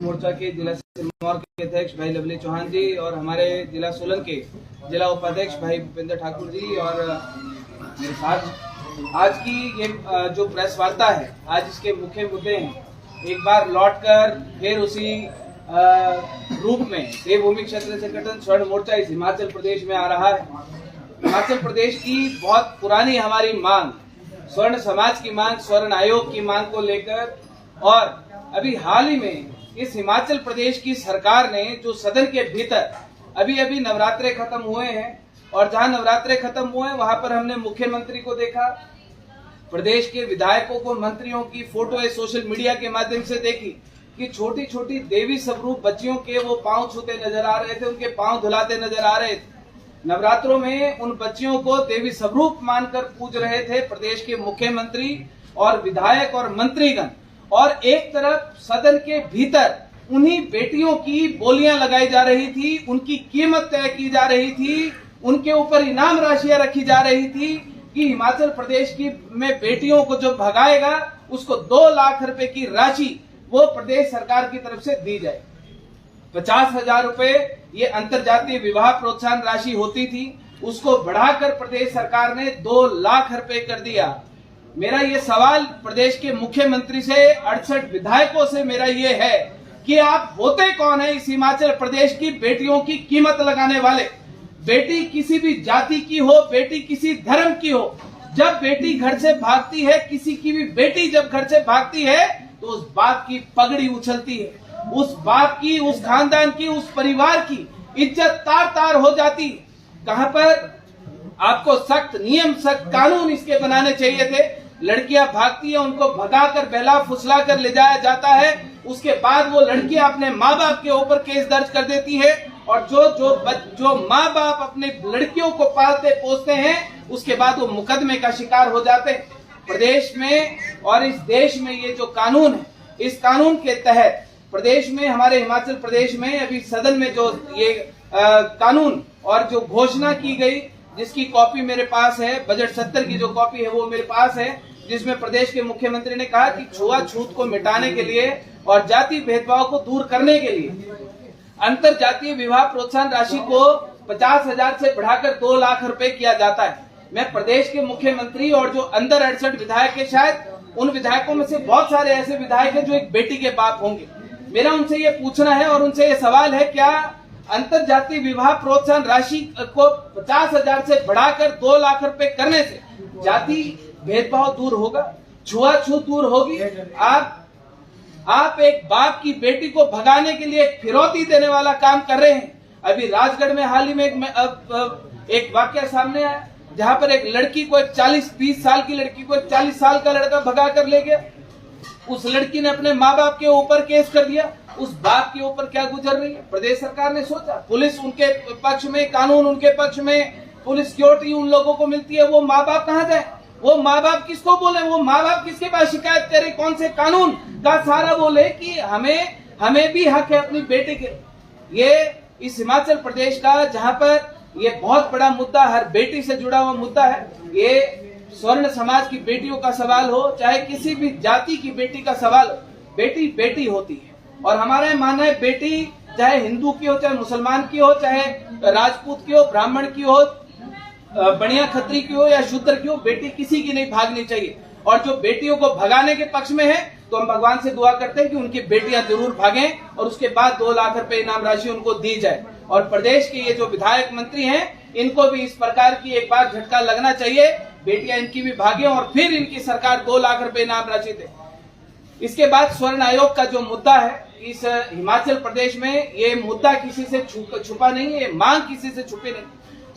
मोर्चा के जिला सिरमौर के अध्यक्ष भाई लवली चौहान जी और हमारे जिला सोलन के जिला उपाध्यक्ष भाई भूपेंद्र ठाकुर जी और मेरे साथ आज की ये जो प्रेस वार्ता है, आज इसके मुख्य मुद्दे हैं। एक बार लौटकर फिर उसी रूप में देवभूमि क्षेत्र संगठन स्वर्ण मोर्चा इस हिमाचल प्रदेश में आ रहा है। हिमाचल प्रदेश की बहुत पुरानी हमारी मांग, स्वर्ण समाज की मांग, स्वर्ण आयोग की मांग को लेकर, और अभी हाल ही में इस हिमाचल प्रदेश की सरकार ने जो सदन के भीतर अभी नवरात्रे खत्म हुए हैं और जहां नवरात्रे खत्म हुए वहां पर हमने मुख्यमंत्री को देखा, प्रदेश के विधायकों को, मंत्रियों की फोटो सोशल मीडिया के माध्यम से देखी कि छोटी छोटी देवी स्वरूप बच्चियों के वो पांव छूते नजर आ रहे थे, उनके पांव धुलाते नजर आ रहे थे। नवरात्रों में उन बच्चियों को देवी स्वरूप मानकर पूज रहे थे प्रदेश के मुख्यमंत्री और विधायक और मंत्रीगण, और एक तरफ सदन के भीतर उन्हीं बेटियों की बोलियां लगाई जा रही थी, उनकी कीमत तय की जा रही थी, उनके ऊपर इनाम राशियां रखी जा रही थी कि हिमाचल प्रदेश की में बेटियों को जो भगाएगा उसको 2 लाख रुपए की राशि वो प्रदेश सरकार की तरफ से दी जाए। 50,000 रुपए ये अंतरजातीय विवाह प्रोत्साहन राशि होती थी, उसको बढ़ाकर प्रदेश सरकार ने 2 लाख रुपए कर दिया। मेरा ये सवाल प्रदेश के मुख्यमंत्री से, 68 विधायकों से मेरा ये है कि आप होते कौन है इस हिमाचल प्रदेश की बेटियों की कीमत लगाने वाले? बेटी किसी भी जाति की हो, बेटी किसी धर्म की हो, जब बेटी घर से भागती है, किसी की भी बेटी जब घर से भागती है तो उस बाप की पगड़ी उछलती है, उस बाप की, उस खानदान की, उस परिवार की इज्जत तार तार हो जाती। कहां पर आपको सख्त नियम, सख्त कानून इसके बनाने चाहिए थे। लड़कियां भागती है, उनको भगाकर बहला फुसला कर ले जाया जाता है, उसके बाद वो लड़कियां अपने माँ बाप के ऊपर केस दर्ज कर देती है, और जो माँ बाप अपने लड़कियों को पालते पोसते हैं उसके बाद वो मुकदमे का शिकार हो जाते हैं। प्रदेश में और इस देश में ये जो कानून है, इस कानून के तहत प्रदेश में, हमारे हिमाचल प्रदेश में अभी सदन में जो ये कानून और जो घोषणा की गई, जिसकी कॉपी मेरे पास है, बजट 70 की जो कॉपी है वो मेरे पास है, जिसमें प्रदेश के मुख्यमंत्री ने कहा कि छुआछूत को मिटाने के लिए और जाति भेदभाव को दूर करने के लिए अंतर जातीय विवाह प्रोत्साहन राशि को 50,000 से बढ़ाकर 2 लाख रुपए किया जाता है। मैं प्रदेश के मुख्यमंत्री और जो अंदर 68 विधायक है, शायद उन विधायकों में से बहुत सारे ऐसे विधायक हैं जो एक बेटी के बाप होंगे। मेरा उनसे ये पूछना है और उनसे ये सवाल है, क्या अंतर जातीय विवाह प्रोत्साहन राशि को 50,000 से बढ़ाकर 2 लाख रुपए करने से जाति भेदभाव दूर होगा, छुआछूत दूर होगी? आप एक बाप की बेटी को भगाने के लिए एक फिरौती देने वाला काम कर रहे हैं। अभी राजगढ़ में हाल ही में एक वाकया सामने आया जहां पर एक लड़की को, एक 40-20 साल की लड़की को एक 40 साल का लड़का भगा कर ले गया। उस लड़की ने अपने माँ बाप के ऊपर केस कर दिया। उस बाप के ऊपर क्या गुजर रही है? प्रदेश सरकार ने सोचा, पुलिस उनके पक्ष में, कानून उनके पक्ष में, पुलिस सिक्योरिटी उन लोगों को मिलती है, वो माँ बाप कहाँ जाए? वो माँ बाप किसको बोले? वो माँ बाप किसके पास शिकायत करे? कौन से कानून का सहारा बोले कि हमें भी हक है अपनी बेटे के? ये इस हिमाचल प्रदेश का, जहां पर ये बहुत बड़ा मुद्दा, हर बेटी से जुड़ा हुआ मुद्दा है, ये स्वर्ण समाज की बेटियों का सवाल हो, चाहे किसी भी जाति की बेटी का सवाल हो, बेटी बेटी होती है। और हमारा मानना है, बेटी चाहे हिंदू की हो, चाहे मुसलमान की हो, चाहे राजपूत की हो, ब्राह्मण की हो, बनिया खत्री की हो या शूद्र की हो, बेटी किसी की नहीं भागनी चाहिए। और जो बेटियों को भगाने के पक्ष में है, तो हम भगवान से दुआ करते हैं कि उनकी बेटियां जरूर भागें और उसके बाद 2 लाख रुपए इनाम राशि उनको दी जाए। और प्रदेश के ये जो विधायक मंत्री हैं, इनको भी इस प्रकार की एक बार झटका लगना चाहिए, बेटियां इनकी भी भागें और फिर इनकी सरकार 2 लाख रुपए इनाम राशि दे। इसके बाद स्वर्ण आयोग का जो मुद्दा है, इस हिमाचल प्रदेश में ये मुद्दा किसी से छुपा नहीं है, ये मांग किसी से छुपी नहीं।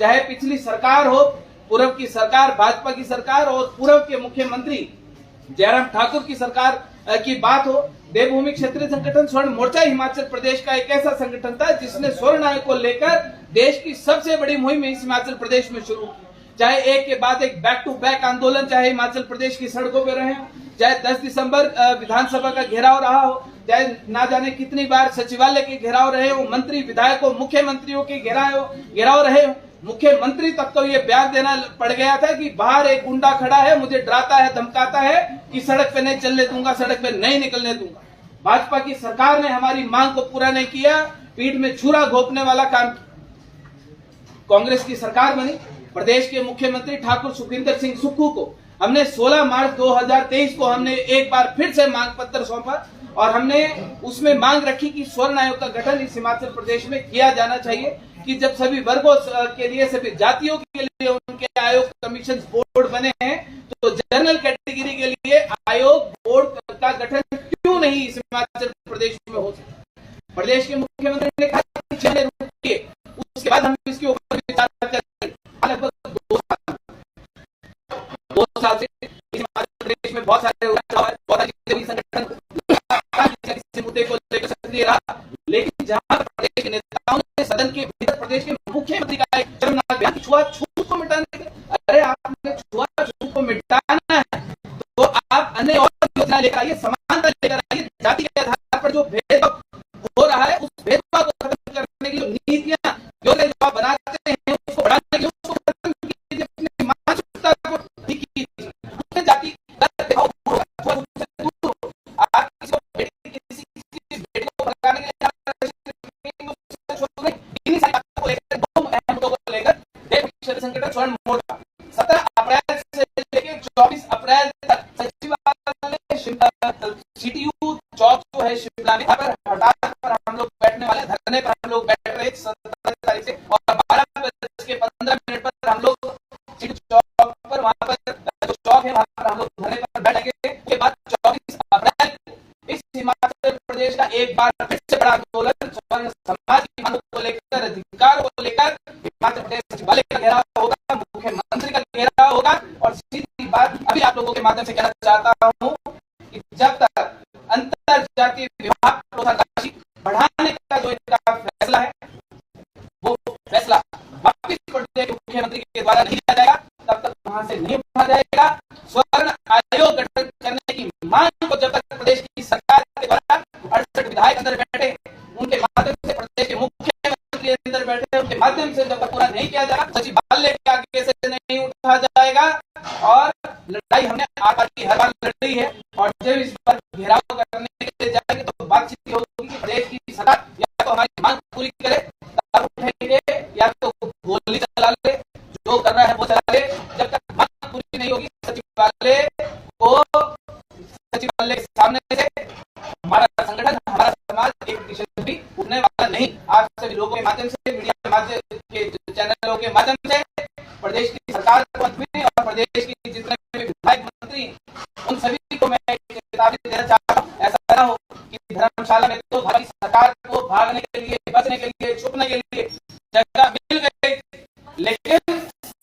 चाहे पिछली सरकार हो, पूर्व की सरकार, भाजपा की सरकार, और पूर्व के मुख्यमंत्री जयराम ठाकुर की सरकार की बात हो, देवभूमि क्षेत्रीय संगठन स्वर्ण मोर्चा हिमाचल प्रदेश का एक ऐसा संगठन था जिसने स्वर्ण आयोग को लेकर देश की सबसे बड़ी मुहिम इस हिमाचल प्रदेश में शुरू की। चाहे एक के बाद एक बैक टू बैक आंदोलन चाहे हिमाचल प्रदेश की सड़कों पे रहे हो, चाहे 10 दिसंबर विधानसभा का घेराव रहा हो, चाहे ना जाने कितनी बार सचिवालय के घेराव रहे हो, मंत्री विधायकों मुख्यमंत्रियों के घेराव रहे हो। मुख्यमंत्री तक तो ये बयान देना पड़ गया था कि बाहर एक गुंडा खड़ा है, मुझे डराता है, धमकाता है कि सड़क पे नहीं चलने दूंगा, सड़क पे नहीं निकलने दूंगा। भाजपा की सरकार ने हमारी मांग को पूरा नहीं किया, पीठ में छुरा घोंपने वाला काम। कांग्रेस की सरकार बनी, प्रदेश के मुख्यमंत्री ठाकुर सुखविंदर सिंह सुक्खू को हमने 16 मार्च 2023 को हमने एक बार फिर से मांग पत्र सौंपा और हमने उसमें मांग रखी कि स्वर्ण आयोग का गठन इस हिमाचल प्रदेश में किया जाना चाहिए, कि जब सभी वर्गों के लिए, सभी जातियों के लिए उनके आयोग कमीशन बोर्ड बने हैं, तो जनरल कैटेगरी के लिए आयोग बोर्ड का गठन क्यों नहीं इस हिमाचल प्रदेश में हो सकता। प्रदेश के मुख्यमंत्री ने कहा रुकिए, उसके बाद हम इसके ऊपर विचार करेंगे। लगभग 2 साल से इस हिमाचल प्रदेश में बहुत सारे संगठन इस मुद्दे को लेकर सक्रिय रहा, लेकिन जहां प्रदेश के नेताओं ने सदन के भीतर प्रदेश के मुख्यमंत्री का एक शर्मनाक बयान, छुआछूत को मिटाने के, अरे आपने छुआछूत को मिटाना है तो आप अन्य और योजना लेकर आइए, समानता लेकर आइए। जाति के आधार पर जो भेदभाव हो रहा है उस भेदभाव को खत्म करने की जो नीतियां योजना जो आप बनाते हैं उसको बढ़ाने के लिए उसको खत्म कीजिए, अपनी मानसिकता को ठीक कीजिए, अपने जाति का भेदभाव आप किसी भेद को भगाने के लिए संगठन स्वर्ण मोर्चा 17 अप्रैल से लेकर 24 अप्रैल तक सचिवालय सीटीयू चौक जो है शिमला में पर हड़ताल पर हम लोग बैठने वाले, धरने पर हम लोग बैठ रहे 17 तारीख से, और 12:15 पर हम लोग सीटीयू चौक पर, वहां पर जो चौक है वहां पर हम लोग धरने पर बैठेंगे। उसके बाद 24 अप्रैल इस हिमाचल प्रदेश का एक बार फिर से बड़ा आंदोलन समाज की मांगों को लेकर, अधिकारों को लेकर हिमाचल प्रदेश सचिवालय का घेराव होगा, मुख्यमंत्री का घेराव होगा। और सीधी बात अभी आप लोगों के माध्यम से कहना चाहता हूं कि जब तक अंतर जातीय विवाह प्रोत्साहन राशि बढ़ाने का जो इनका फैसला है वो फैसला वापिस प्रदेश के मुख्यमंत्री के द्वारा नहीं लिया जाएगा, तब तक वहां से नहीं उठा जाएगा। स्वर्ण आयोग गठन करने की मांग को जब तक प्रदेश की सरकार के द्वारा 68 विधायक अंदर बैठे, उनके माध्यम से प्रदेश के मुख्यमंत्री अंदर बैठे, उनके माध्यम से जब तक पूरा नहीं किया जाएगा, सचिवालय के आगे से नहीं उठा जाएगा। और लड़ाई हमने हर बार लड़ी है, और जब इस बार घेराव करने के लिए जाएंगे तो बातचीत होगी कि प्रदेश की सरकार या तो हमारी मांग पूरी करे तब उठेंगे, या तो गोली चला ले, जो कर रहा है वो चला ले। जब तक मांग पूरी नहीं होगी सचिवालय के सामने से हमारा संगठन, हमारा समाज एक प्रतिशत भी उठने वाला नहीं। आप सभी लोगों के माध्यम से, मीडिया के माध्यम के चैनलों के माध्यम से प्रदेश की सरकार को और प्रदेश की जितने भी विधायक मंत्री, उन सभी को मैं चेतावनी देना चाहता हूँ, ऐसा ना हो कि धर्मशाला में तो हमारी सरकार को भागने के लिए, बचने के लिए, छुपने के लिए जगह मिल गई, लेकिन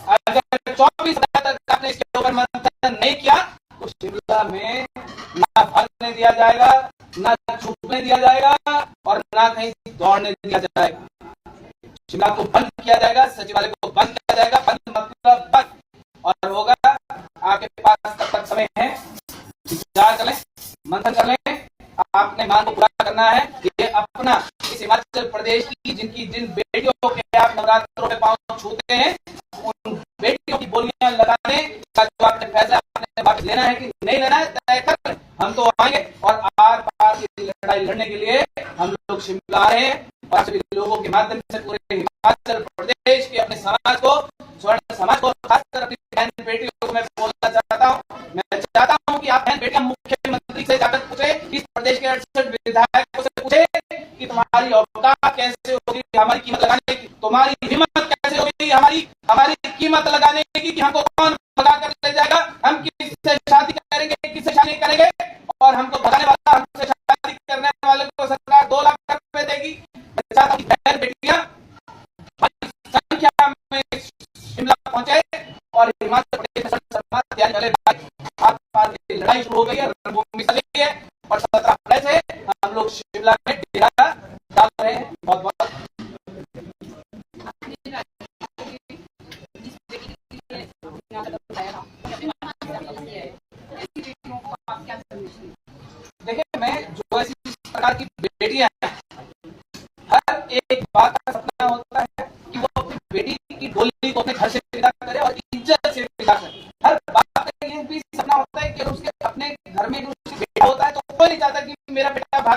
अगर 24 तक आपने इसके ऊपर मंथन नहीं किया तो शिमला में ना भागने दिया जाएगा, ना छुपने दिया जाएगा, और ना कहीं दौड़ने दिया जाएगा। शिमला को बंद किया जाएगा, सचिवालय को बंद किया जाएगा। बंद मतलब बंद, और होगा। आपके पास तब तक समय है, विचार कर लें, मंथन कर लें, आपने मांग को पूरा करना है। ये अपना इस हिमाचल प्रदेश की जिन बेटियों के आप नवरात्रों में पांव छूते हैं, उन बेटियों की बोलियां लगाने का जो आपने फैसला आपने लेना है कि नहीं लेना है, तय कर। हम तो आएंगे और आर पार की लड़ाई लड़ने के लिए हम लोग शिमला आ रहे हैं, और सभी लोगों के माध्यम से पूरे हिमाचल प्रदेश के अपने समाज को, स्वर्ण समाज को, खासकर अपनी बहन बेटियों को मैं बोलना चाहता हूँ। मैं चाहता हूँ कि आप बहन बेटियां मुख्यमंत्री से जाकर पूछे, इस प्रदेश के 68 विधायकों से पूछे कि तुम्हारी औकात कैसे होगी हमारी कीमत लगाने की, तुम्हारी हिम्मत कैसे होगी हमारी कीमत लगाने की, कि हमको कौन भगा कर ले जाएगा, हम किससे शादी करेंगे, किससे शादी करेंगे, और हमको भगाने वाला, हमसे शादी करने वाले को सरकार 2 लाख रुपए देगी। मैं चाहता हूँ बहन बेटियां संख्या में शिमला पहुंचे, और हिमाचल प्रदेश समाज तैयारी वाले भाई लड़ाई शुरू हो गई है, रणभूमि सज गई है, और 17 अप्रैल से हम लोग शिमला में डेरा डाल रहे हैं। बहुत बहुत देखिए, मैं जो ऐसी प्रकार की बेटियां हैं, हर एक बात का सपना होता है कि वो अपनी बेटी की डोली को अपने घर से विदा करे और इज्जत से विदा करे। हर बाप का ये भी सपना होता है कि उसके अपने घर में बेटा होता है तो कोई नहीं चाहता कि मेरा बेटा भाग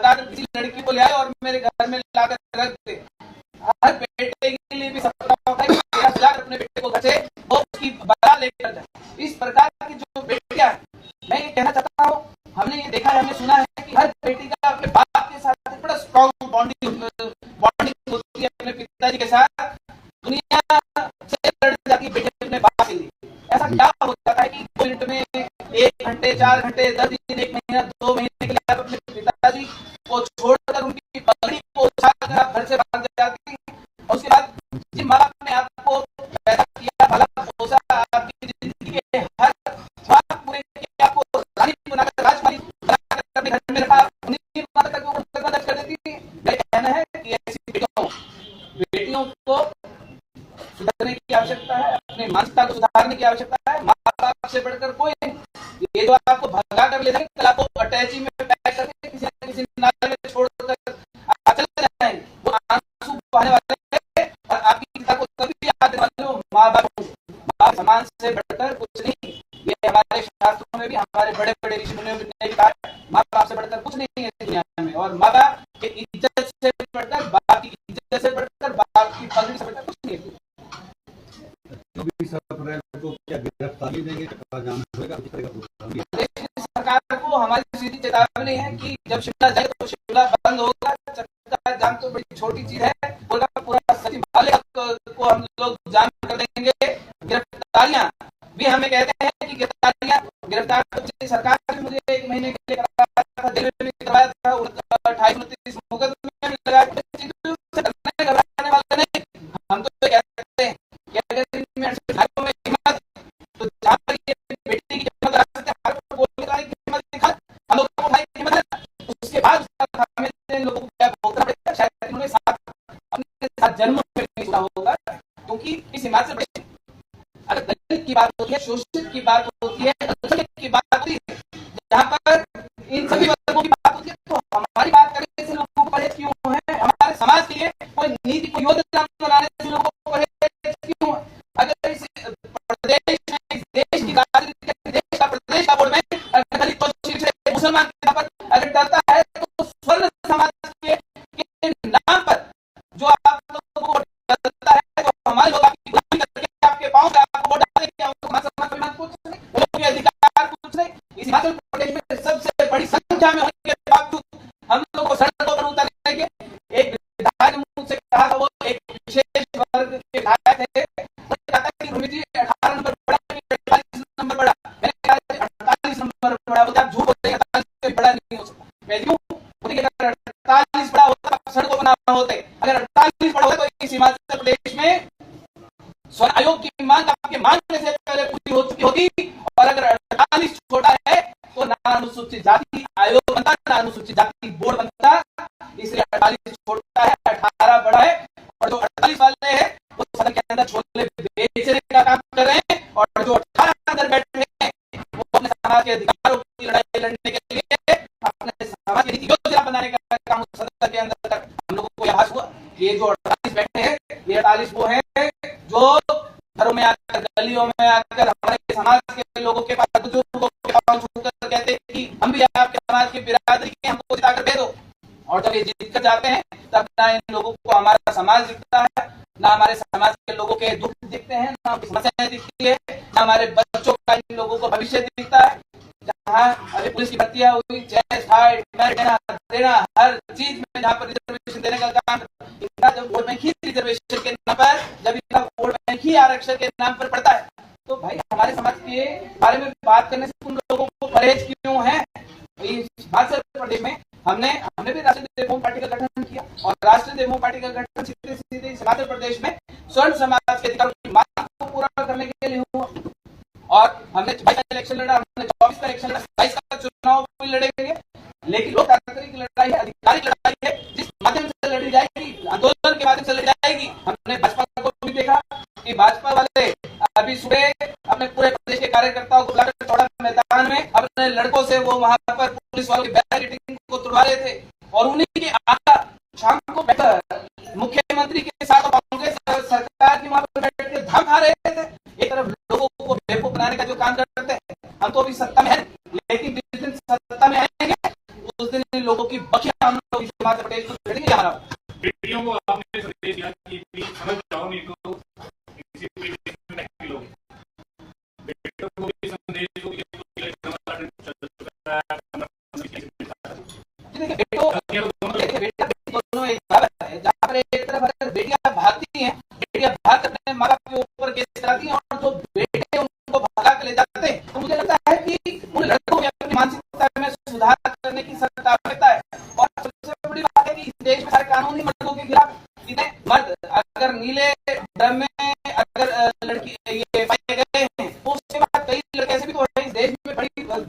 भगाकर किसी लड़की को ले आए और मेरे घर में लाकर रख दे। हर बेटे के लिए भी सपना होता है कि मेरा सजा अपने बेटे को घर से वो उसकी बरा लेकर जाए। इस प्रकार की जो बेटियां, मैं ये कहना चाहता हूँ, हमने ये देखा है, हमने सुना है कि हर बेटी का अपने बाप के साथ बड़ा स्ट्रॉन्ग बॉन्डिंग होती है, अपने पिताजी के साथ दुनिया से लड़ जाती है बेटी अपने बाप के लिए। ऐसा क्या हो जाता है कि 2 मिनट में 1 घंटे 4 घंटे 10 दिन 1 महीना 2 महीने के लिए आप अपने पिताजी को छोड़कर उनकी पगड़ी को उछालकर आप घर से भाग जाती है। और उसके बाद जिन माँ बाप ने आपको पैदा किया, भला पोसा, आपकी जिंदगी के हर ख्वाब पूरे किए, आपको रानी बनाकर राजकुमारी बनाकर अपने घर में रखा, उन्हीं माता तक वो दर्ज कर देती है। मेरा कहना है कि ऐसी बेटियों को सुधारने की आवश्यकता है, अपनी मानसिकता को सुधारने की आवश्यकता है। माँ बाप से बढ़कर कोई नहीं। ये जो आपको भगा कर ले जाएंगे, कल आपको अटैची में पैक करके किसी न किसी नाले में छोड़कर चले जाएंगे, वो आंसू बहाने वाले हैं और आपकी पिता को कभी याद दिलाने वाले हो माँ बाप समाज से बढ़कर कुछ नहीं। ये हमारे शास्त्रों में भी, हमारे बड़े बड़े ऋषि मुनियों ने भी कहा, माँ बाप से बढ़कर कुछ नहीं है दुनिया में। और माँ बाप की इज्जत से बढ़कर, बाप की इज्जत से बढ़कर, बाप की पगड़ी से बढ़कर कुछ नहीं है। सरकार को हमारी सीधी चेतावनी है कि जब शिमला जाए तो शिमला बंद होगा। चक्का जाम तो बड़ी छोटी चीज है, पूरा सचिव वाले को हम लोग जाम कर देंगे। गिरफ्तारियां भी हमें कहते हैं कि गिरफ्तार तो सरकार ने मुझे 1 महीने के लिए कराया था, जेल में करवाया था, 28-29 मुकदमे में लगाया। घबराने वाले नहीं, हम तो कहते हैं कि अगर इनमें हिम्मत, तो जहाँ पर ये बेटी की हिम्मत आ सकते हैं, बोलने का हिम्मत दिखा, हम लोग को भाई हिम्मत है, उसके बाद हमें लोगों को क्या भोगना पड़ेगा। शायद इन्होंने अपने साथ जन्म में नहीं सुना होगा, क्योंकि इस हिमाचल प्रदेश अगर दलित की बात होती है, शोषित की बात होती है, अल्पसंख्यक की बात होती है, जहाँ पर इन सभी वर्गों की बात होती है, तो हमारी बात करने से लोगों को परहेज क्यों है? हमारे समाज के लिए कोई नीति, कोई योजना बनाने से लोगों को परहेज क्यों है? अगर इस प्रदेश में, इस देश की राजनीति, देश का प्रदेश का बोर्ड में अगर दलित को मुसलमान के नाम पर अगर डरता है, तो स्वर्ण समाज के नाम पर जो आप लोगों को डरता है, जो हमारे लोग आपकी गुलामी करके आपके पांव पे आपको वोट डालेंगे, क्या हमारे समाज का कुछ नहीं, उनके अधिकार कुछ नहीं। इस हिमाचल प्रदेश में सबसे बड़ी संख्या में होने के बावजूद हम लोग को सड़कों पर उतारने के एक विधायक ने मुझसे कहा था, वो एक विशेष वर्ग के विधायक थे, उन्होंने कहा कि रोहित जी 18 नंबर बड़ा, 48 नंबर बड़ा। मैंने कहा 48 नंबर बड़ा, बोलते आप झूठ बोलते हैं, 48 से बड़ा नहीं हो सकता। मैं क्यों? अगर 48 बड़ा होता सड़कों पर ना होते, अगर 48 बड़ा होता तो इस हिमाचल प्रदेश में स्वर्ण आयोग की मांग आपके मांगने से पहले पूरी हो चुकी होती। और अगर 48 छोटा है तो ना अनुसूचित जाति आयोग बनता, ना अनुसूचित जाति बोर्ड बनता। इसलिए 48 छोटा है, 18 बड़ा है। और जो 48 वाले हैं वो सदन के अंदर छोले बेचने का काम कर रहे हैं, और जो 18 अंदर बैठे हैं वो अपने समाज के अधिकारों की लड़ाई लड़ने के लिए अपने समाज की योजना बनाने का काम सदन के अंदर हम लोगों को आभास हुआ। ये जो 48 बैठे हैं, ये 48 वो है जो घरों में आकर, गलियों में आकर हमारे समाज के लोगों के पास, बुजुर्गों के पास छूकर कहते हैं कि हम भी आपके समाज के बिरादरी के, हमको जिताकर दे दो। और जब ये जीत कर जाते हैं तब ना इन लोगों को हमारा समाज दिखता है, ना हमारे समाज के लोगों के दुख दिखते हैं, ना उनकी समस्याएं दिखती है, ना हमारे बच्चों का इन लोगों को भविष्य दिखता है। जहाँ अभी पुलिस की भर्तियां हुई, चेस्ट हाइट देना, हर चीज में जहाँ पर रिजर्वेशन देने का काम, जब वोट बैंक ही रिजर्वेशन के नाम पर, जब इनका वोट बैंक ही आरक्षण के नाम पर पड़ता है, तो भाई हमारे समाज के बारे में बात करने से उन लोगों को परहेज क्यों है? हिमाचल प्रदेश में हमने भी राष्ट्रीय देवभूमि पार्टी का गठन किया, और राष्ट्रीय देवभूमि पार्टी का गठन सीधे हिमाचल प्रदेश में स्वर्ण समाज के अधिकारों की मांग को पूरा करने के लिए हुआ। और हमने 22 का इलेक्शन लड़ा, हमने 24 का इलेक्शन लड़ा, 27 का चुनाव भी लड़ेंगे। लेकिन लोकतांत्रिक लड़ाई है, आधिकारिक लड़ाई है, जिस माध्यम से लड़ी जाएगी, आंदोलन के माध्यम से लड़ी जाएगी। हमने भाजपा को भी देखा कि भाजपा वाले अभी सुबह अपने पूरे प्रदेश के कार्यकर्ताओं को बुलाकर चौड़ा मैदान में अपने लड़कों से वो वहां पर पुलिस वालों की बैरिकेडिंग को तोड़वा रहे थे, और उन्हीं के आगे शाम को बैठकर मुख्यमंत्री के साथ कांग्रेस सरकार की वहां पर बैठ के धाम खा रहे थे। एक तरफ लोगों को बेवकूफ बनाने का जो काम करते हैं, हम तो अभी सत्ता में है, लेकिन जिस दिन सत्ता में आएंगे उस दिन लोगों की बखियां हम होगी हिमाचल प्रदेश को लड़ेंगे हमारा। बेटियों को आपने संदेश दिया कि प्लीज समझ जाओ, नहीं तो किसी भी में नहीं लोगे। बेटियों को भी संदेश दो कि बेटियां भागती हैं, बेटियां भाग कर अपने माँ बाप के ऊपर केस कराती हैं और जो बेटे उनको भगा के ले जाते हैं। तो मुझे लगता है कि उन लड़कों में अपनी मानसिकता में सुधार करने की सख्त आवश्यकता है। और सबसे बड़ी बात है कि इस देश में सारे कानून ही मर्दों के खिलाफ। मर्द अगर नीले ड्रम में अगर लड़की ये पाए गए हैं तो उसके बाद कई लड़के ऐसे भी तो इस देश में बड़ी बार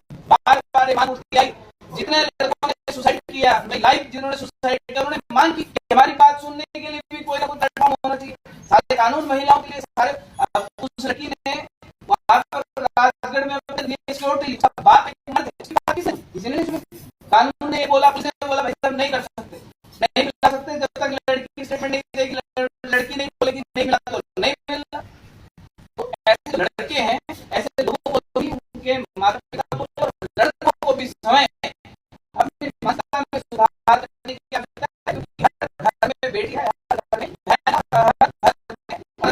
बार मांग उठती आई। जितने लड़कों ने सुसाइड किया, लाइफ जिन्होंने सुसाइड किया, उन्होंने मांग की हमारी बात सुनने के लिए भी कोई ना कोई प्लेटफॉर्म होना चाहिए। सारे कानून महिलाओं के लिए, सारे उस लड़की ने वहां पर राजगढ़ में सिक्योरिटी बात किसी ने नहीं, कानून ने बोला, पुलिस ने बोला भाई साहब नहीं कर सकते, नहीं मिला सकते जब तक लड़की स्टेटमेंट नहीं देगी, लड़की नहीं बोलेगी नहीं मिला तो नहीं मिला। तो ऐसे लड़के हैं, ऐसे लोगों को भी उनके माता पिता को और लड़कों को भी समय अपनी माता में सुधार करने की आवश्यकता है, क्योंकि हर घर में बेटी है, हर घर में बहन है, और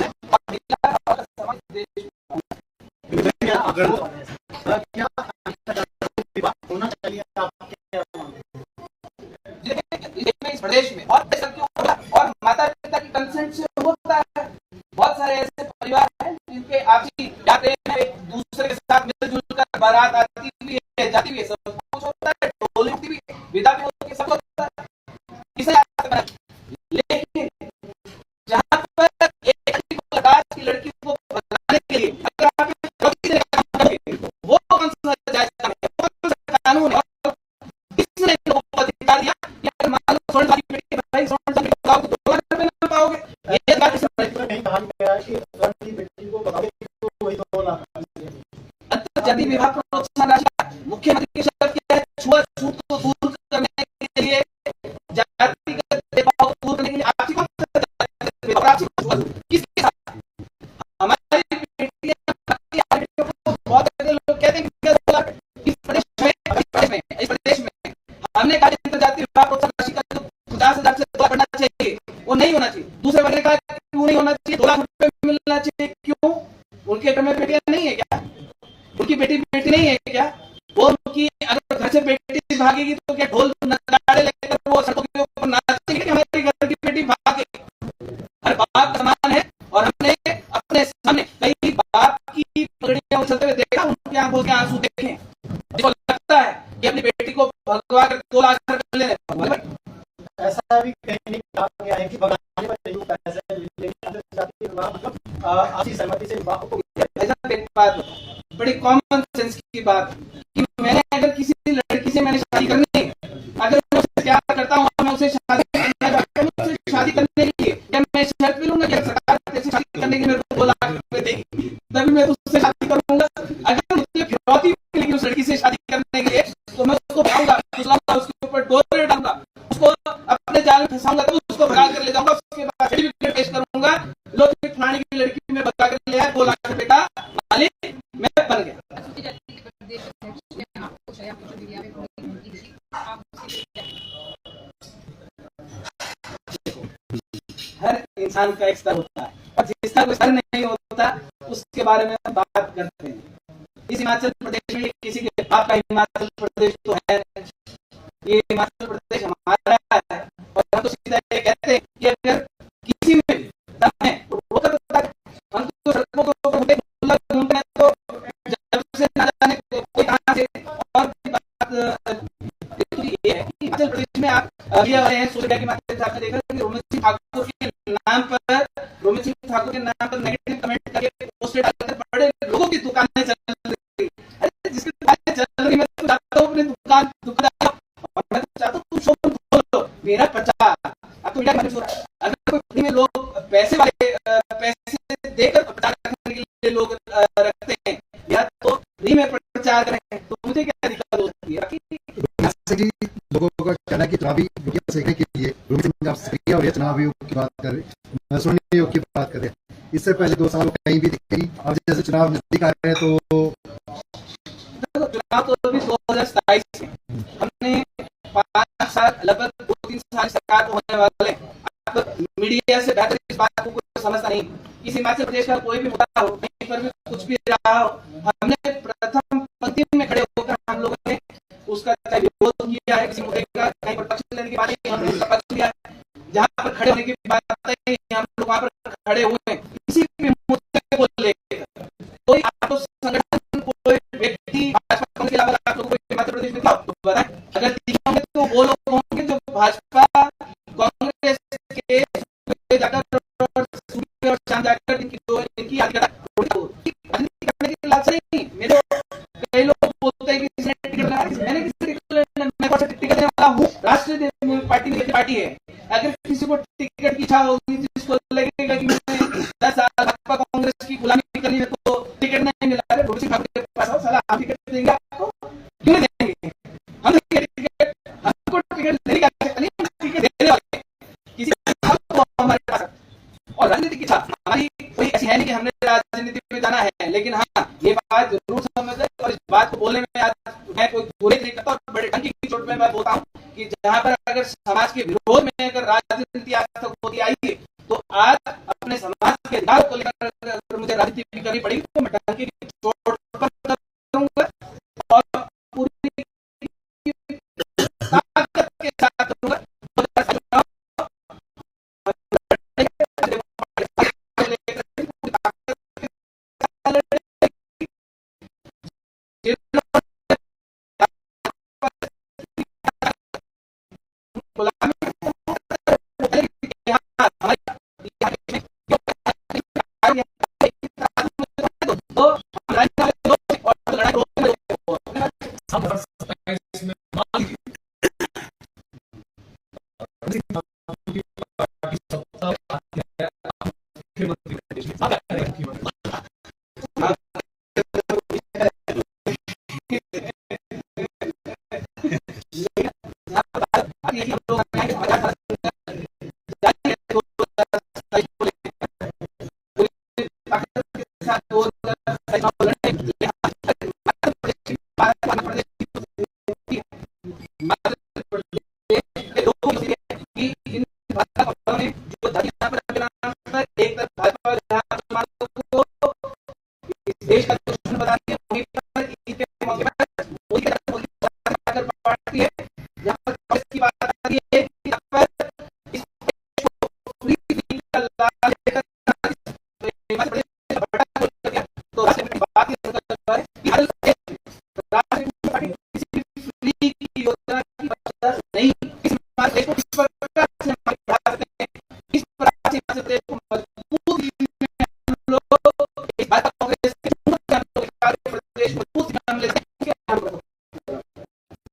समाज देश होना चाहिए इस प्रदेश में और माता पिता की कंसेंट से होता है। बहुत सारे ऐसे परिवार हैं जिनके आपसी एक दूसरे के साथ मिलजुल कर बारात आती भी है, जाती भी है, सब कुछ होता है, ढोल होती भी है, विदा भी होती है, सब होता है। लेकिन जहाँ पर एक की लड़की को बनाने के लिए अगर आप वो कौन सा जायज कानून है? किसने अधिकार दिया? या मान लो स्वर्ण वाली बेटी भाई स्वर्ण वाली बताओ तो 2 लाख रुपए ना पाओगे, ये बात नहीं कहा गया है कि स्वर्ण की बेटी को बताओगे तो वही 2 लाख। अंतर्जातीय विवाह प्रोत्साहन राशि मुख्यमंत्री की शर्त क्या है? छुआछूत को दूर करने के लिए, जातिगत भेदभाव को दूर करने के लिए आपसी कौन सा किसके साथ हमारी बेटियों को बहुत लोग कहते हैं कि इस प्रदेश में हमने कहा अंतर्जातीय विवाह प्रोत्साहन राशि का जो 50,000 से 2 लाख बढ़ना चाहिए वो नहीं होना चाहिए। दूसरे वर्ग का क्यों नहीं होना चाहिए? 2 लाख रुपए मिलना चाहिए। क्यों? उनके घर में बेटियां नहीं है क्या? उनकी बेटी नहीं है क्या? वो उनकी अगर घर से बेटी भागेगी तो क्या ढोल नगाड़े लेकर वो सड़कों के ऊपर नाचेंगे? हमारे घर की बेटी भागे, हर बाप समान है। और हमने अपने सामने कई बाप की पगड़ियां उछलते हुए देखा, उनकी आंखों के आंसू देखे, जिसको लगता है कि अपनी बेटी को भगवा कर 2 लाख रुपए ले लें। ऐसा भी कहीं कहा गया है कि भगाने पर नहीं पैसे मतलब आपसी सहमति से विवाह को बात बड़ी कॉमन सेंस की बात कि मैंने अगर किसी लड़की से मैंने शादी करनी है, अगर मैं उससे प्यार करता हूँ, मैं उसे शादी करने के लिए क्या मैं शर्त भी लूंगा कि सरकार से शादी करने के लिए मेरे को 2 लाख रुपए देगी तभी मैं उससे शादी करूंगा? अगर मुझे फिरौती मिलेगी उस लड़की से शादी करने के लिए तो मैं उसको भाऊंगा, उसके ऊपर डोरे डालूंगा, उसको अपने जाल में फंसाऊंगा, तब उसको भगा कर ले जाऊंगा, उसके बाद सर्टिफिकेट पेश करूंगा, लो फलाने की लड़की में भगा कर ले आया, 2 लाख रुपए का मालिक मैं बन गया। हर इंसान का एक स्तर होता है और जिसका कोई स्तर नहीं होता उसके बारे में बात करते हैं। इस हिमाचल प्रदेश में किसी के बाप का हिमाचल प्रदेश तो है, ये हिमाचल प्रदेश हमारा है। और हम तो सीधा ये कहते हैं कि अगर किसी में दम है तो वो करता है। हम तो सड़कों के ऊपर घूमते हैं तो जब से ना जाने कोई कहां से। और ये है कि हिमाचल प्रदेश में आप अभी आ रहे हैं सोशल मीडिया के माध्यम से आपने देखा कि रोमित सिंह ठाकुर के नाम पर नेगेटिव कमेंट करके पोस्ट डालकर बड़े लोगों की दुकानें चल रही। अरे जिसकी दुकानें चल रही, मैं तो चाहता हूँ अपनी दुकानदार और मैं तो चाहता हूँ तुम शोरूम खोलो, मेरा प्रचार अब तो इंडिया में हो रहा है। अगर कोई फ्री में लोग पैसे देकर प्रचार करने के लिए लोग रखते हैं या तो फ्री में प्रचार करें तो मुझे क्या दिक्कत होती है? लोगों का कहना है कि चुनावी योग्यता सीखने के लिए रोमित सिंह आप सक्रिय और चुनाव आयोग की बात कर रहे, स्वर्ण आयोग की बात कर रहे हैं। इससे पहले 2 साल कहीं भी दिखेगी, अब जैसे चुनाव नजदीक आ रहे हैं तो चुनाव तो अभी 2027 में हमने 5 साल लगभग 2-3 साल सरकार को होने वाले आप मीडिया से बेहतर इस बात को कोई समझता नहीं। इस हिमाचल प्रदेश का कोई भी मुद्दा हो, कहीं पर भी कुछ भी रहा हो, हमने प्रथम पंक्ति में खड़े होकर हम लोगों ने उसका विरोध किया है। किसी मुद्दे का कहीं पर पक्ष लेने की बात नहीं, हमने उसका पक्ष लिया है। जहाँ पर खड़े होने की बात नहीं, हम लोग वहाँ पर खड़े हुए हैं। किसी भी मुद्दे को लेकर कोई आपको संगठन, कोई व्यक्ति भाजपा कांग्रेस के अलावा आप लोग को हिमाचल प्रदेश में क्या बताएं? अगर दिखेंगे तो वो लोग होंगे जो भाजपा कांग्रेस के जाकर और शाम जाकर इनकी याद राजनीति करने के लालच नहीं। मेरे कई लोग बोलते हैं कि किसने टिकट लगा, मैंने किसी मैं कौन सा टिकट देने वाला हूँ? राष्ट्रीय पार्टी है। अगर किसी को टिकट की इच्छा होगी, जिसको लगेगा कि मैंने 10 साल भाजपा कांग्रेस की गुलामी करनी है तो टिकट नहीं मिला, अरे भोट सिंह के पास आओ, साला हम टिकट देंगे आपको, क्यों नहीं देंगे? हम टिकट, हमको टिकट नहीं टिकट देने वाले किसी हमारे पास। और राजनीति की इच्छा हमारी कोई ऐसी है नहीं कि हमने राजनीति में जाना है, लेकिन हाँ ये बात जरूर समझ और इस बात को बोलने में आज मैं कोई बुरे नहीं करता और बड़े ढंग की चोट में मैं बोलता हूँ कि जहाँ पर अगर समाज के विरोध में अगर राजनीति आज तक होती आई है, तो आज अपने समाज के अधिकार को लेकर अगर मुझे राजनीति करनी पड़ेगी तो मैं ढंग की चोट पर करूंगा और पूरी ताकत के साथ करूंगा। देश का दुश्मन बता दिया, वहीं पर ईद के मौके पर मोदी का सरकार पार्टी है, जहाँ पर कांग्रेस की बात आती है कि यहाँ पर इस देश को पूरी तरीके से लाल लेकर तो हिमाचल प्रदेश का बड़ा गोल कर दिया। तो राष्ट्रीय की बात ये है कि हर राष्ट्रीय पार्टी किसी भी फ्री की योजना की वजह नहीं, इस देश को किस प्रकार से हमारे बढ़ा सकते हैं, इस प्रकार से हिमाचल प्रदेश को मजबूत में हम लोग इस भाजपा कांग्रेस के प्रदेश